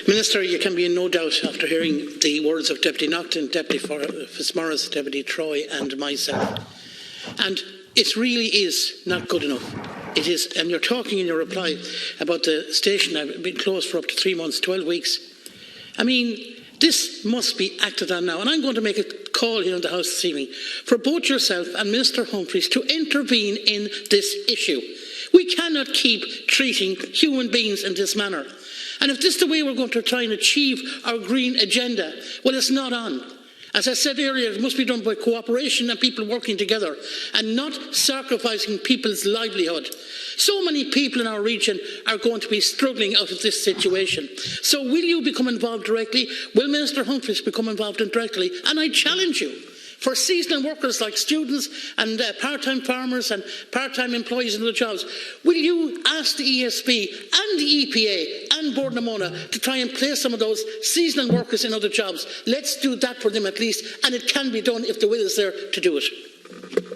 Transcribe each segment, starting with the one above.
Minister, you can be in no doubt after hearing the words of Deputy Naughton, Deputy Fitzmaurice, Deputy Troy and myself. And it really is not good enough. It is, and you're talking in your reply about the station having been closed for up to 3 months, 12 weeks. I mean, this must be acted on now. And I'm going to make a call here in the House this evening for both yourself and Minister Humphreys to intervene in this issue. We cannot keep treating human beings in this manner. And if this is the way we're going to try and achieve our green agenda, well, it's not on. As I said earlier, it must be done by cooperation and people working together and not sacrificing people's livelihood. So many people in our region are going to be struggling out of this situation. So will you become involved directly? Will Minister Humphreys become involved directly? And I challenge you. For seasonal workers like students and part-time farmers and part-time employees in other jobs, will you ask the ESB and the EPA and Bord na Móna to try and place some of those seasonal workers in other jobs? Let's do that for them at least, and it can be done if the will is there to do it.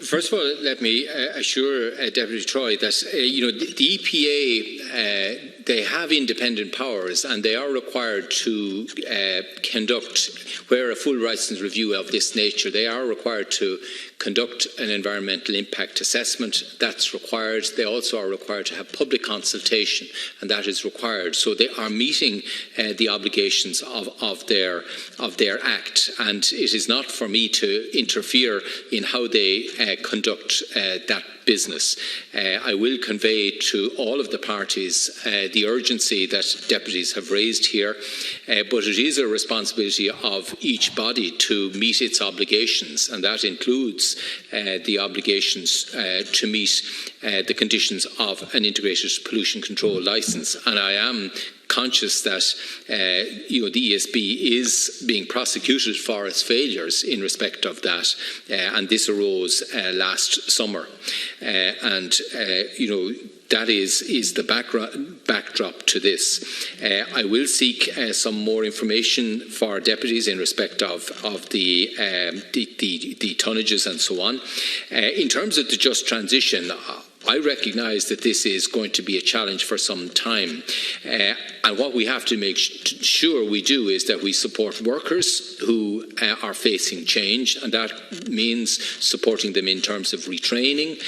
First of all, let me assure Deputy Troy that the EPA they have independent powers and they are required to conduct, where a full license review of this nature, they are required to conduct an environmental impact assessment. That's required. They also are required to have public consultation, and that is required. So they are meeting the obligations of their act, and it is not for me to interfere in how they conduct that business. I will convey to all of the parties the urgency that deputies have raised here, but it is a responsibility of each body to meet its obligations, and that includes the obligations to meet the conditions of an integrated pollution control licence. And I am conscious that the ESB is being prosecuted for its failures in respect of that, and this arose last summer, that is the backdrop to this. I will seek some more information for deputies in respect of the tonnages and so on. In terms of the just transition, I recognise that this is going to be a challenge for some time, and what we have to make sure we do is that we support workers who are facing change, and that means supporting them in terms of retraining,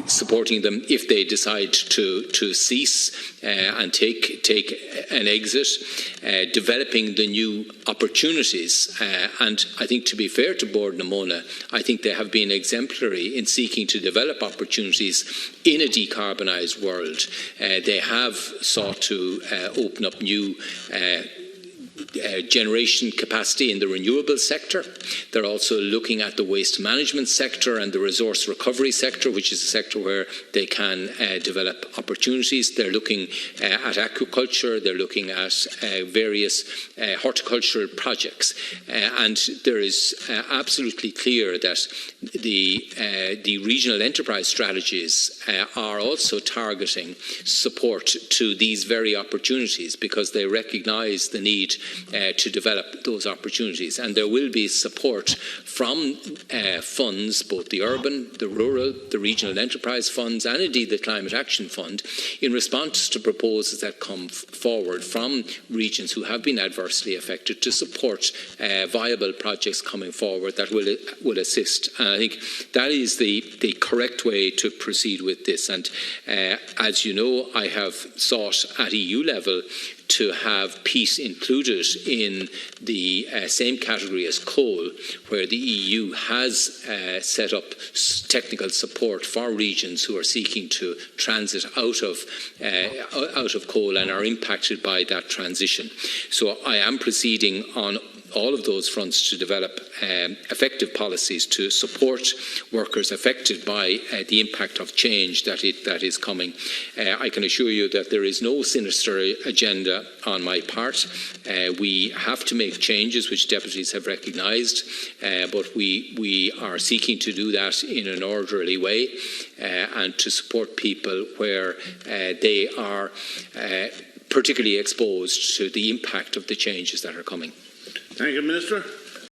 supporting them if they decide to cease and take an exit, developing the new opportunities. And I think, to be fair to Bord na Móna, I think they have been exemplary in seeking to develop opportunities in a decarbonised world. They have sought to open up new generation capacity in the renewable sector. They're also looking at the waste management sector and the resource recovery sector, which is a sector where they can develop opportunities. They're looking at aquaculture. They're looking at various horticultural projects. And there is absolutely clear that the regional enterprise strategies are also targeting support to these very opportunities, because they recognise the need to develop those opportunities, and there will be support from funds, both the urban, the rural, the regional enterprise funds, and indeed the Climate Action Fund, in response to proposals that come forward from regions who have been adversely affected, to support viable projects coming forward that will assist. And I think that is the correct way to proceed with this. And as you know, I have sought at EU level to have peat included in the same category as coal, where the EU has set up technical support for regions who are seeking to transit out of coal and are impacted by that transition. So I am proceeding on all of those fronts to develop effective policies to support workers affected by the impact of change that is coming. I can assure you that there is no sinister agenda on my part. We have to make changes, which deputies have recognised, but we are seeking to do that in an orderly way and to support people where they are particularly exposed to the impact of the changes that are coming. Thank you, Minister.